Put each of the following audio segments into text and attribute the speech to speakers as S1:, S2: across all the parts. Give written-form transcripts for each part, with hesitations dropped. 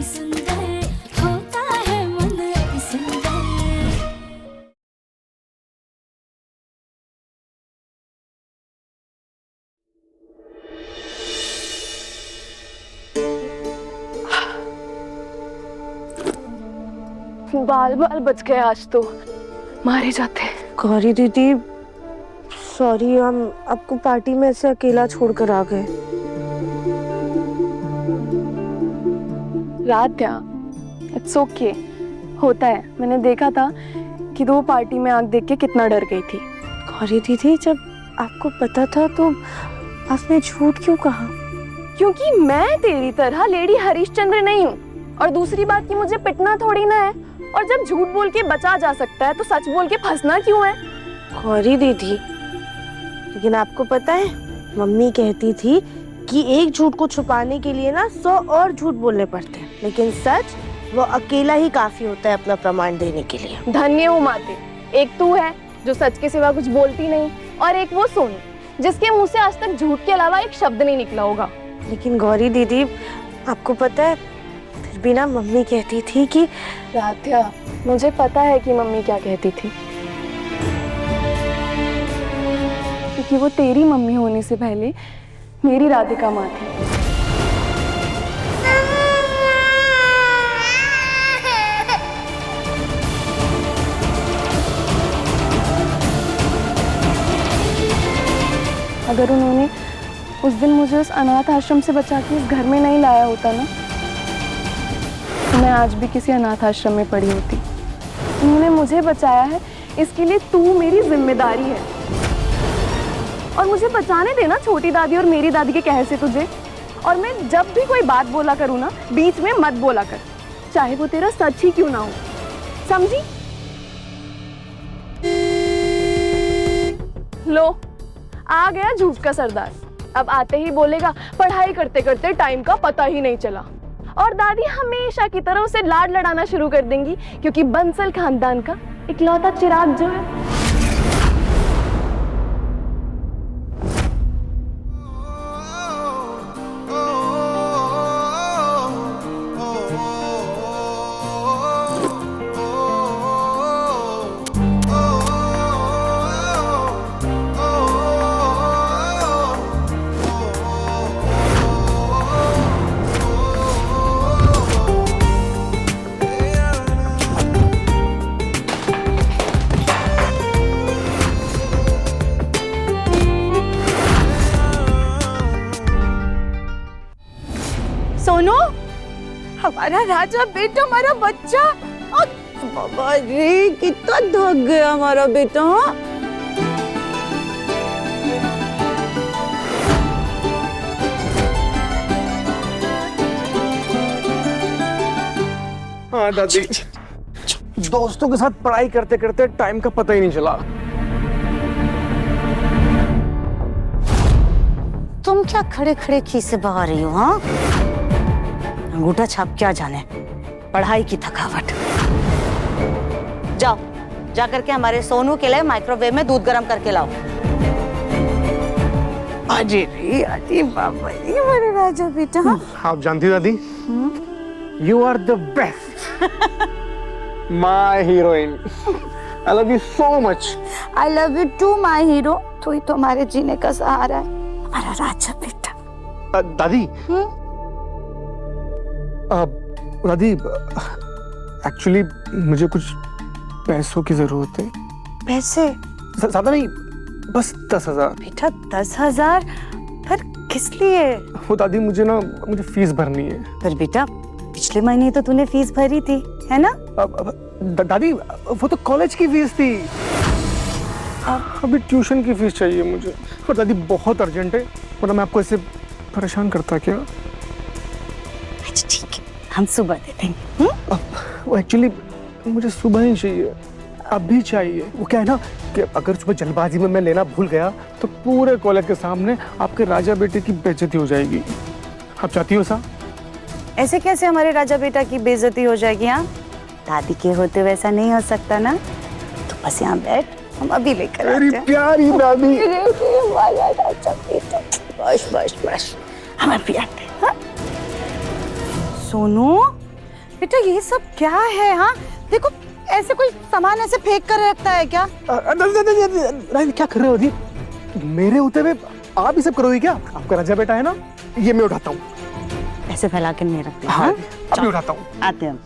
S1: अति सुंदर, होता है मन अति सुंदर।
S2: बाल बाल बच गए आज तो, मारे जाते।
S3: गौरी दीदी सॉरी, हम आपको पार्टी में ऐसे अकेला छोड़कर आ गए।
S2: राध्या, इट्स ओके, होता है। मैंने देखा था कि वो पार्टी में आग देख के कितना डर गई थी।
S3: गौरी दीदी जब आपको पता था तो आपने झूठ क्यों कहा?
S2: क्योंकि मैं तेरी तरह लेडी हरिश्चंद्र नहीं हूँ। और दूसरी बात कि मुझे पिटना थोड़ी ना है। और जब झूठ बोल के बचा जा सकता है तो सच बोल के फंसना क्यों है?
S3: गौरी दीदी, लेकिन आपको पता है मम्मी कहती थी कि एक झूठ को छुपाने के लिए ना 100 और झूठ बोलने पड़ते हैं, लेकिन सच वो अकेला ही काफी होता है अपना प्रमाण देने के लिए।
S2: धन्य हो माते, एक तू है जो सच के सिवा कुछ बोलती नहीं, और एक वो सोनू जिसके मुंह से आज तक झूठ के अलावा एक शब्द नहीं निकला होगा।
S3: लेकिन गौरी दीदी आपको पता है फिर भी ना मम्मी कहती थी कि
S2: राध्या, मुझे पता है कि मम्मी क्या कहती थी, क्योंकि वो तेरी मम्मी होने से पहले मेरी राधिका माँ थी। अगर उन्होंने उस दिन मुझे उस अनाथ आश्रम से बचा के इस घर में नहीं लाया होता ना, तो मैं आज भी किसी अनाथ आश्रम में पड़ी होती। उन्होंने मुझे बचाया है, इसके लिए तू मेरी जिम्मेदारी है। और मुझे बचाने देना छोटी दादी और मेरी दादी के कहे से तुझे। और मैं जब भी कोई बात बोला करूँ ना, बीच में मत बोला कर, चाहे वो तेरा सच ही क्यों ना हो, समझी? लो, आ गया झूठ का सरदार। अब आते ही बोलेगा पढ़ाई करते करते टाइम का पता ही नहीं चला। और दादी हमेशा की तरह उसे लाड लड़ाना शुरू कर देंगी, क्योंकि बंसल खानदान का इकलौता चिराग जो है। सोनू, हमारा राजा बेटा, हमारा बच्चा।
S4: बाबा रे, कितना थक गया हमारा बेटा।
S5: हाँ दादी, दोस्तों के साथ पढ़ाई करते करते टाइम का पता ही नहीं चला।
S4: तुम क्या खड़े खड़े खीसे बहा रही हो? हाँ, अंगूठा छाप क्या जाने, पढ़ाई की थकावट। जाओ, जाकर के हमारे सोनू के लिए माइक्रोवेव में दूध गर्म करके लाओ। अरे रे, अरे बाबा रे, हमारे राजा बेटा।
S5: आप जानती हो दादी, you are the best, my heroine. I love you so much.
S4: I love you too my hero. तू ही तो हमारे जीने का सहारा है, हमारा राजा बेटा।
S5: दादी, दादी एक्चुअली मुझे कुछ पैसों की जरूरत है।
S3: पैसे?
S5: ज्यादा नहीं, बस 10,000।
S3: बेटा 10,000? पर किस लिए?
S5: वो दादी मुझे फीस भरनी है।
S3: पर बेटा पिछले महीने तो तूने फीस भरी थी, है ना?
S5: दादी वो तो कॉलेज की फीस थी, अभी ट्यूशन की फीस चाहिए मुझे। और दादी बहुत अर्जेंट है, वरना मैं आपको ऐसे परेशान करता क्या?
S3: अच्छा ठीक है, हम सुबह दे देंगे।
S5: वो एक्चुअली मुझे सुबह ही चाहिए, अभी चाहिए। वो क्या है ना कि अगर सुबह जल्दबाजी में मैं लेना भूल गया तो पूरे कॉलेज के सामने आपके राजा बेटे की बेइज्जती हो जाएगी। आप चाहती हो सा?
S3: ऐसे कैसे हमारे राजा बेटा की बेइज्जती हो जाएगी? हाँ, दादी के होते वैसा नहीं हो सकता ना। तो बस यहाँ बैठ, हम अभी लेकर आते हैं।
S5: मेरी प्यारी दादी।
S3: हमारा राजा बेटा। बस बस बस, हम अभी आते हैं। हाँ? सोनू,
S4: बेटा ये सब क्या है? हाँ देखो, ऐसे कोई सामान ऐसे फेंक कर रखता है क्या?
S5: रानी क्या कर रहे हो दी? मेरे होते हुए आप ही सब करोगे क्या? आपका राजा बेटा है ना, ये मैं उठाता हूँ।
S4: ऐसे फैला के नहीं रखते।
S5: हाँ अभी उठाता हूँ।
S4: आते हैं।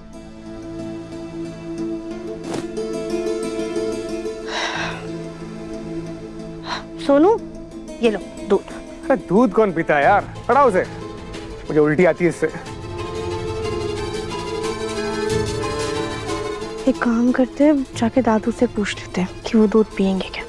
S3: सोनू ये लो दूध।
S5: अरे दूध कौन पीता है यार, पढ़ाओ उसे, मुझे उल्टी आती है इससे।
S3: एक काम करते हैं, जाके दादू से पूछ लेते हैं कि वो दूध पियेंगे क्या।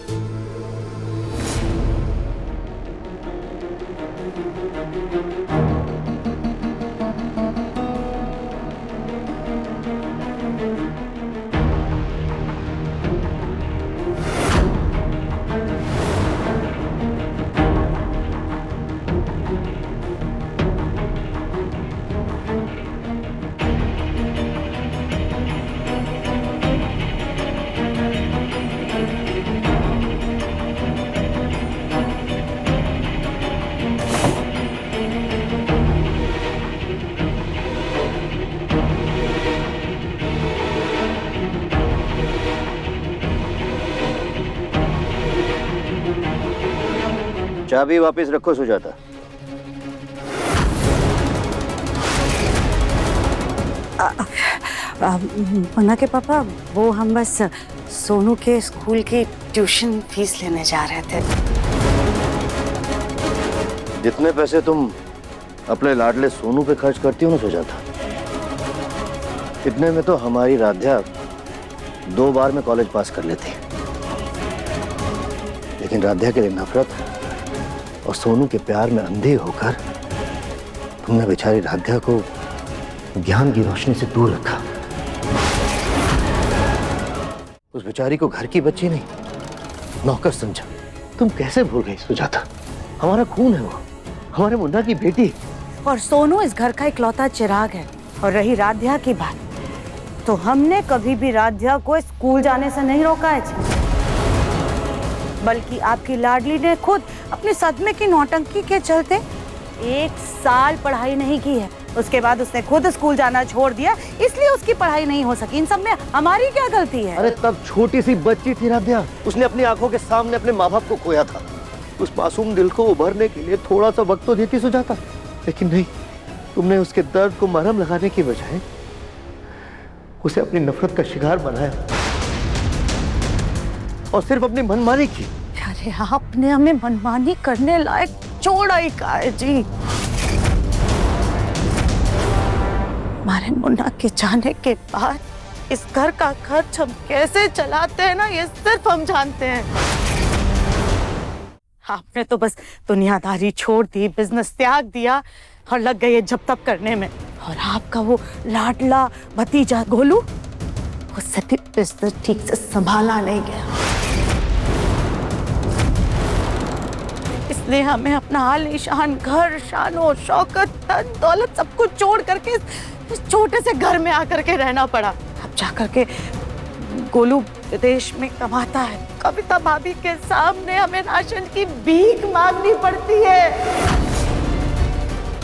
S6: चाबी वापस रखो सुजाता।
S4: मुन्ना के पापा, वो हम बस सोनू के स्कूल की ट्यूशन फीस लेने जा रहे थे।
S6: जितने पैसे तुम अपने लाडले सोनू पे खर्च करती हो ना सुजाता, इतने में तो हमारी राध्या 2 बार में कॉलेज पास कर लेती। लेकिन राध्या के लिए नफरत और सोनू के प्यार में अंधे होकर तुमने बेचारी राध्या को ज्ञान की रोशनी से दूर रखा। उस बेचारी को घर की बच्ची नहीं, नौकर समझा। तुम कैसे भूल गई सुजाता? हमारा खून है वो, हमारे मुन्ना की बेटी।
S4: और सोनू इस घर का इकलौता चिराग है। और रही राध्या की बात, तो हमने कभी भी राध्या को स्कूल जाने से नहीं रोका है, बल्कि आपकी लाडली ने खुद अपने सदमे की नौटंकी के चलते 1 साल पढ़ाई नहीं की है। उसके बाद उसने खुद स्कूल जाना छोड़ दिया, इसलिए उसकी पढ़ाई नहीं हो सकी। इन सब में हमारी क्या गलती है?
S6: अरे तब छोटी सी बच्ची थी राध्या, उसने अपनी आंखों के सामने अपने माँ बाप को खोया था। उस मासूम दिल को उभरने के लिए थोड़ा सा वक्त तो देती सुजाता, लेकिन नहीं, तुमने उसके दर्द को मरहम लगाने की बजाय उसे अपनी नफरत का शिकार बनाया और सिर्फ अपनी मनमानी की।
S4: अरे आपने हमें मनमानी करने लायक छोड़ा ही कहा है जी। हमारे मुन्ना के जाने के बाद इस घर का खर्च हम कैसे चलाते हैं ना, ये सिर्फ हम जानते हैं। आपने तो बस दुनियादारी छोड़ दी, बिजनेस त्याग दिया और लग गए जब तब करने में। और आपका वो लाडला भतीजा गोलू, उससे भी बिजनेस ठीक से संभाला नहीं गया। इसलिए हमें अपना आलीशान घर, शानो शौकत, धन दौलत सब कुछ छोड़ करके इस छोटे से घर में आकर के रहना पड़ा। अब जाकर के गोलू विदेश में कमाता है, कविता भाभी के सामने हमें राशन की भीख मांगनी पड़ती है।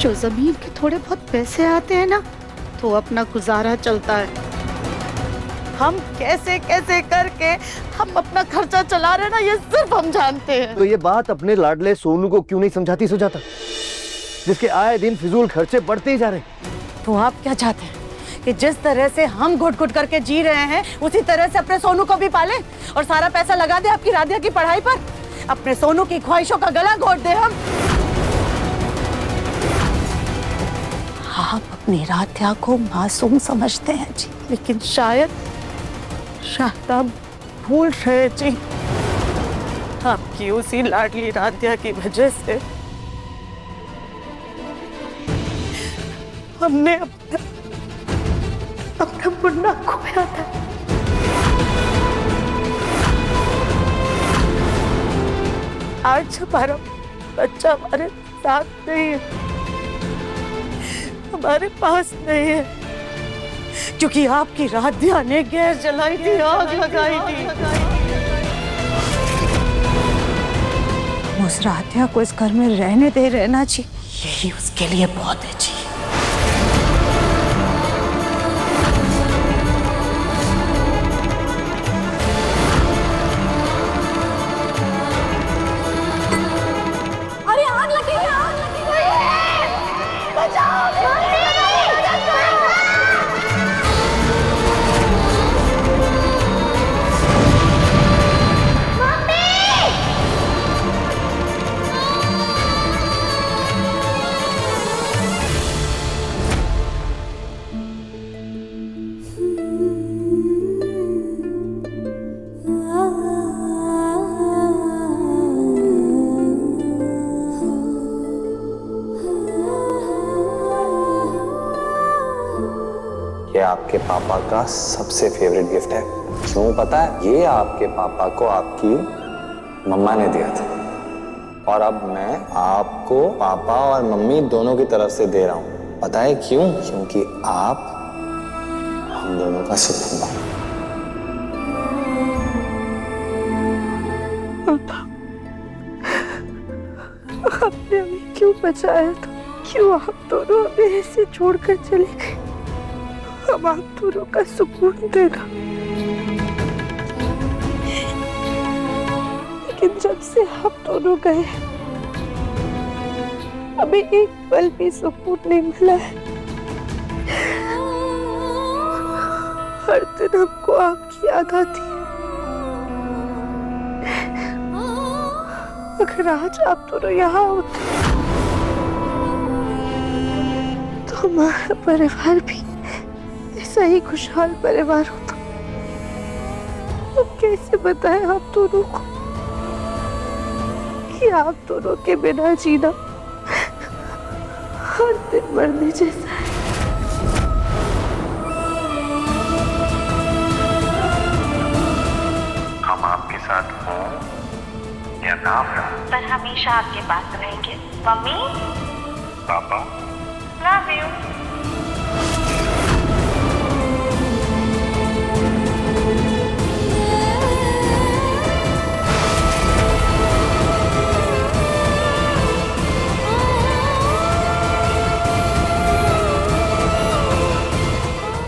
S4: जो जमीन के थोड़े बहुत पैसे आते हैं ना, तो अपना गुजारा चलता है। हम कैसे कैसे करके हम अपना खर्चा चला रहे हैं ना, ये सिर्फ हम जानते हैं।
S6: तो ये बात अपने लाडले सोनू को क्यों नहीं समझाती सुजाता, जिसके आए दिन फिजूल खर्चे बढ़ते ही जा रहे हैं?
S4: तो आप क्या चाहते हैं कि जिस तरह से हम घुट घुट करके जी रहे हैं, उसी तरह से अपने सोनू को भी पाले और सारा पैसा लगा दे आपकी राध्या की पढ़ाई पर, अपने सोनू की ख्वाहिशों का गला घोट दे हम? आप अपनी राध्या को मासूम समझते हैं जी, लेकिन शायद आप भूल रहे जी, आपकी उसी लाडली राध्या की वजह से हमने अपना मुन्ना खोया था। आज हमारा बच्चा हमारे साथ नहीं है, हमारे पास नहीं है, क्योंकि आपकी राध्या ने गैस जलाई थी, आग लगाई थी। उस राध्या को इस घर में रहने दे रहना जी, यही उसके लिए बहुत है जी।
S7: ये आपके पापा का सबसे फेवरेट गिफ्ट है। क्यों पता है? ये आपके पापा को आपकी मम्मा ने दिया था और अब मैं आपको पापा और मम्मी दोनों की तरफ से दे रहा हूँ। पता है क्यों? क्योंकि आप हम दोनों का सुख है।
S3: आपने हमें क्यों बचाया था? क्यों आप दोनों हमें ऐसे छोड़कर चले गए? हम आप दोनों का सुकून देना, लेकिन जब से आप दोनों गए हमें एक पल भी सुकून नहीं मिला है। हर दिन हमको आपकी याद आती है। अगर आज आप दोनों यहाँ होते तो हमारा परिवार भी ऐसा ही खुशहाल परिवार होता। अब कैसे बताएं आप दोनों को कि आप दोनों के बिना जीना हर दिन मरने जैसा है।
S7: हम आपके साथ हो या ना हो,
S8: पर हमेशा आपके पास रहेंगे। मम्मी,
S7: पापा,
S8: लव यू।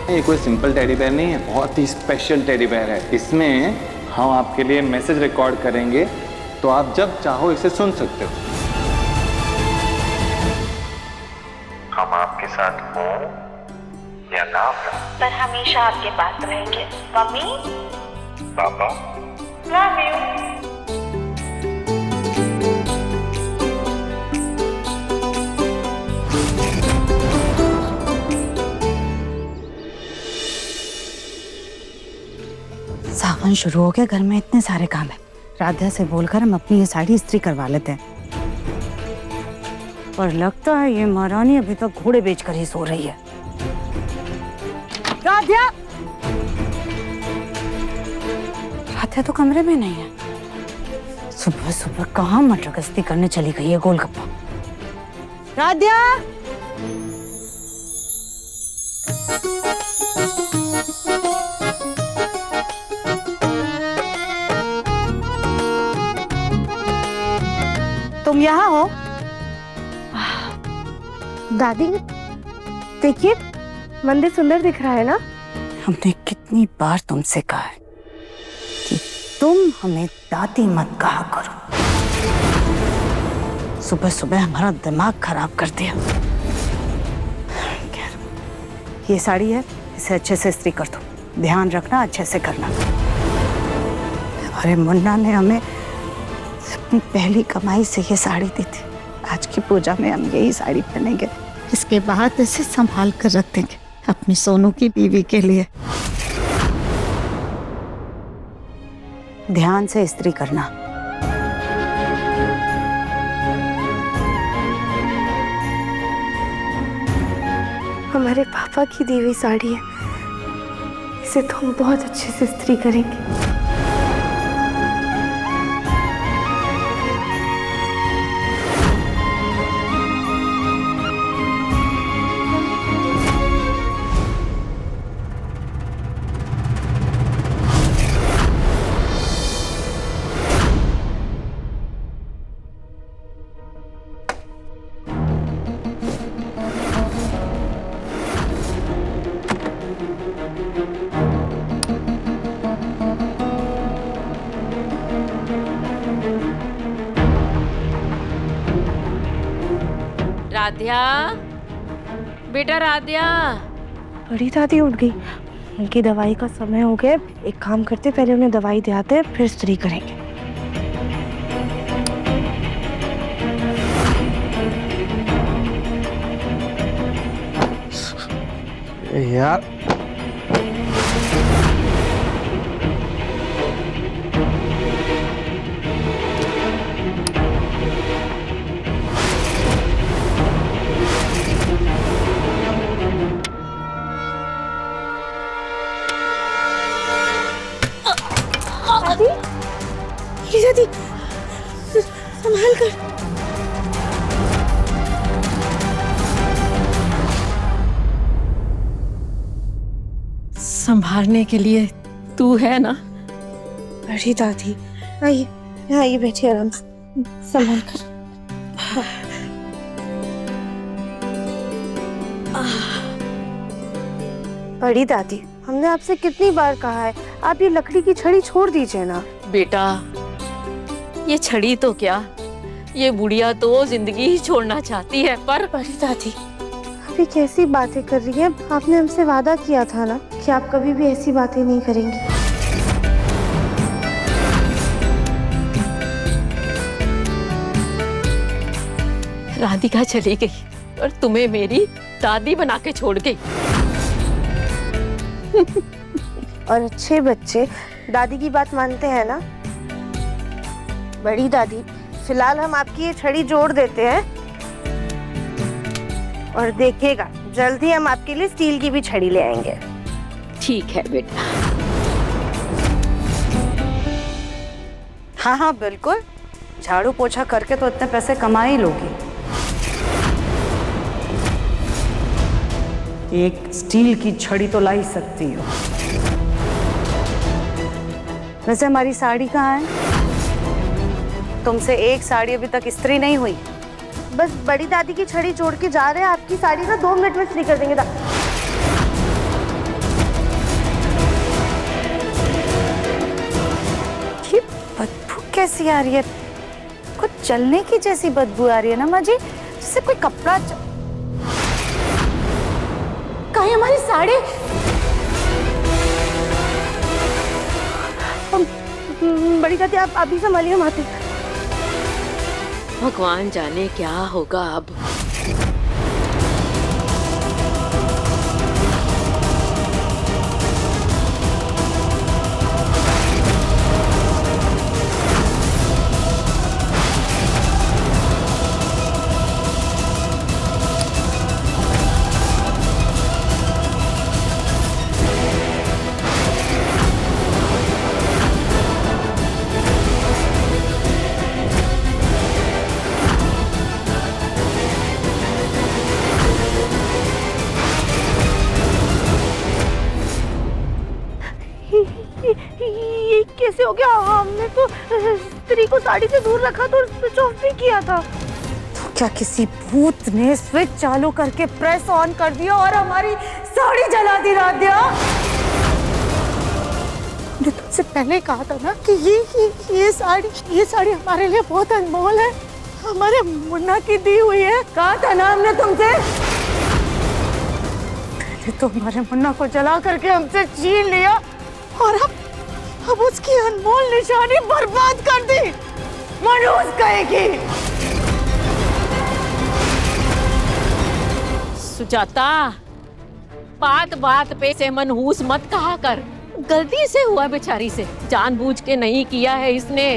S7: ये कोई सिंपल टेडी बेयर नहीं है, बहुत ही स्पेशल टेडी बेयर है। इसमें हम आपके लिए मैसेज रिकॉर्ड करेंगे तो आप जब चाहो इसे सुन सकते हो। हम आपके साथ हो या ना हो,
S8: पर हमेशा आपके पास रहेंगे। मम्मी,
S7: पापा,
S8: लव यू।
S4: सावन शुरू हो गया, घर में इतने सारे काम है। राधा से बोलकर हम अपनी ये साड़ी इस्त्री करवा लेते हैं। पर लगता है ये महारानी अभी तक घोड़े बेचकर ही सो रही है। राधा! राधा तो कमरे में नहीं है। सुबह सुबह कहाँ मटर गश्ती करने चली गई है गोलगप्पा। राधा! तुम यहाँ हो?
S3: दादी देखिए, मंदिर सुंदर दिख रहा है ना?
S4: हमने कितनी बार तुमसे कहा है कि तुम हमें दादी मत कहा करो। सुबह सुबह हमारा दिमाग खराब कर दिया। ये साड़ी है, इसे अच्छे से इस्त्री कर दो। ध्यान रखना, अच्छे से करना। हमारे मुन्ना ने हमें अपनी पहली कमाई से ये साड़ी दी थी। आज की पूजा में हम यही साड़ी पहनेंगे। इसके बाद इसे संभाल कर रख देंगे अपनी सोनू की बीवी के लिए। ध्यान से इस्त्री करना।
S3: हमारे पापा की दी हुई साड़ी है, इसे तो हम बहुत अच्छे से इस्त्री करेंगे।
S9: राध्या, बेटा राध्या।
S3: बड़ी दादी उठ गई, उनकी दवाई का समय हो गया। एक काम करते, पहले उन्हें दवाई दे आते हैं, फिर इस्त्री करेंगे।
S5: यार
S3: दादी, बड़ी दादी, संभाल कर।
S9: संभालने के लिए तू है ना?
S3: बड़ी दादी, आइए, यहाँ आइए, बैठिए आराम से, संभाल कर। बड़ी दादी, हमने आपसे कितनी बार कहा है, आप ये लकड़ी की छड़ी छोड़ दीजिए ना।
S9: बेटा, ये छड़ी तो क्या, ये बुढ़िया तो जिंदगी ही छोड़ना चाहती है। पर
S3: बड़ी दादी, आप ये कैसी बातें कर रही हैं? आपने हमसे वादा किया था ना कि आप कभी भी ऐसी बातें नहीं करेंगी।
S9: राधिका चली गई और तुम्हें मेरी दादी बना के छोड़ गई।
S3: और अच्छे बच्चे दादी की बात मानते हैं ना। बड़ी दादी, फिलहाल हम आपकी ये छड़ी जोड़ देते हैं और देखिएगा जल्द ही हम आपके लिए स्टील की भी छड़ी ले आएंगे।
S9: ठीक है बेटा।
S4: हाँ हाँ बिल्कुल, झाड़ू पोछा करके तो इतने पैसे कमा ही लोगी। एक स्टील की छड़ी तो ला ही सकती हो। वैसे हमारी साड़ी कहाँ है? तुमसे एक साड़ी अभी तक इस्त्री नहीं हुई।
S3: बस बड़ी दादी की छड़ी जोड़ के जा रहे हैं, आपकी साड़ी ना 2 मिनट में इस्त्री कर देंगे।
S4: ये बदबू कैसी आ रही है? कुछ जलने की जैसी बदबू आ रही है ना माँ जी, जैसे कोई कपड़ा कहीं हमारी साड़ी।
S3: बड़ी दादी, आप अभी संभालिए, हम आते।
S9: भगवान जाने क्या होगा अब।
S3: ये कैसे हो गया? हमने तो स्त्री को साड़ी से दूर रखा था और स्विच ऑफ भी किया था।
S4: तो क्या किसी भूत ने स्विच चालू करके प्रेस ऑन कर दिया और हमारी साड़ी जला दी? राध्या,
S3: मैंने तुमसे पहले कहा था ना कि ये साड़ी हमारे लिए बहुत अनमोल है, हमारे मुन्ना की दी हुई है।
S4: कहा था ना हमने तुमसे। पहले तो हमारे मुन्ना को जला करके हमसे छीन लिया
S3: और अब उसकी अनमोल निशानी बर्बाद कर दी।
S4: मनोज कहेगी।
S9: सुजाता, बात बात पे से मनहूस मत कहा कर। गलती से हुआ बेचारी से, जानबूझ के नहीं किया है इसने।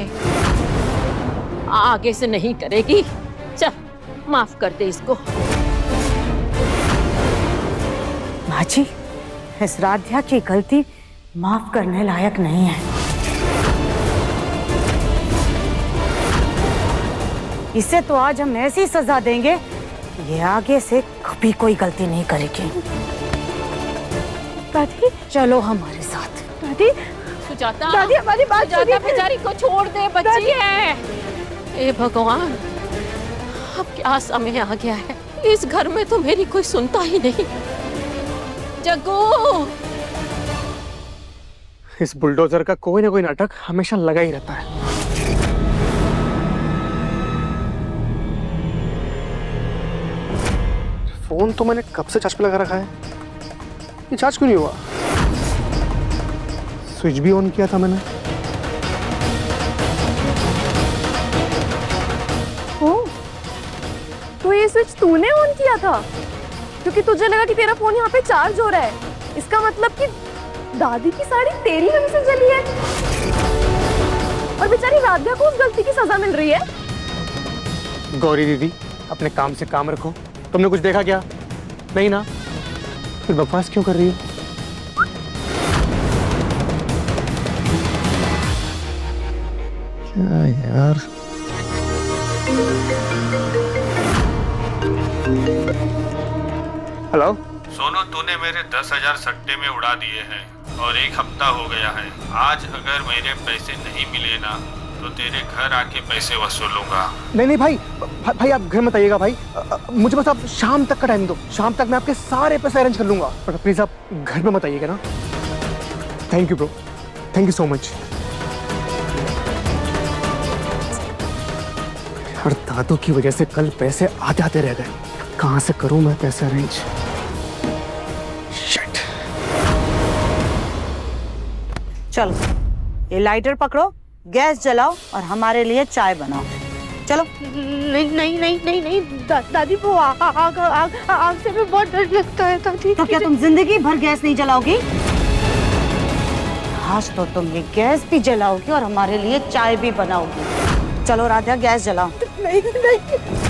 S9: आगे से नहीं करेगी। चल माफ कर दे इसको।
S4: माँ जी, इस राध्या की गलती माफ करने लायक नहीं है। इसे तो आज हम ऐसी सजा देंगे कि ये आगे से कभी कोई गलती नहीं करेगी।
S3: दादी,
S4: चलो हमारे साथ।
S3: दादी,
S9: सुजाता,
S3: दादी हमारी बात
S9: सुजाता
S3: सुनिए।
S9: बेचारी को छोड़ दे, बच्ची है। ए भगवान, अब क्या समय आ गया है। इस घर में तो मेरी कोई सुनता ही नहीं। जग्गू,
S5: इस बुलडोजर का कोई ना कोई नाटक हमेशा लगा ही रहता है। फोन तो मैंने कब से चार्ज पे लगा रखा है, ये चार्ज क्यों नहीं हुआ? स्विच भी ऑन किया था मैंने।
S2: तो ये स्विच तूने ऑन किया था क्योंकि तुझे लगा कि तेरा फोन यहाँ पे चार्ज हो रहा है। इसका मतलब कि दादी की साड़ी तेरी वजह से जली है और बेचारी राधिका को उस गलती की सजा मिल रही है।
S5: गौरी दीदी, अपने काम से काम रखो। तुमने कुछ देखा क्या? नहीं ना? फिर बकवास क्यों कर रही हो?
S6: क्या यार।
S5: हेलो।
S10: सोनू, तूने मेरे 10,000 सट्टे में उड़ा दिए हैं और 1 हफ्ता हो गया है। आज अगर मेरे पैसे नहीं मिले ना तो तेरे घर आके पैसे वसूलूंगा।
S5: नहीं भाई, भाई आप घर मत आइएगा भाई। मुझे बस आप शाम तक का टाइम दो। शाम तक मैं आपके सारे पैसे अरेंज कर लूंगा। पर प्लीज आप घर में मत आइएगा ना। Thank you bro, thank you so much. हर दादू की वजह से कल पैसे आते आते रह गए। कहां से करूं मैं पैसे अरेंज? शिट।
S4: चलो, ये लाइटर पकड़ो, गैस जलाओ और हमारे लिए चाय बनाओ। चलो।
S3: नहीं नहीं नहीं नहीं नहीं दादी, वो आग से भी बहुत डर लगता है दादी।
S4: तो क्या तुम जिंदगी भर गैस नहीं जलाओगी? आज तो तुम ये गैस भी जलाओगी और हमारे लिए चाय भी बनाओगी। चलो राधिया, गैस जलाओ।
S3: नहीं नहीं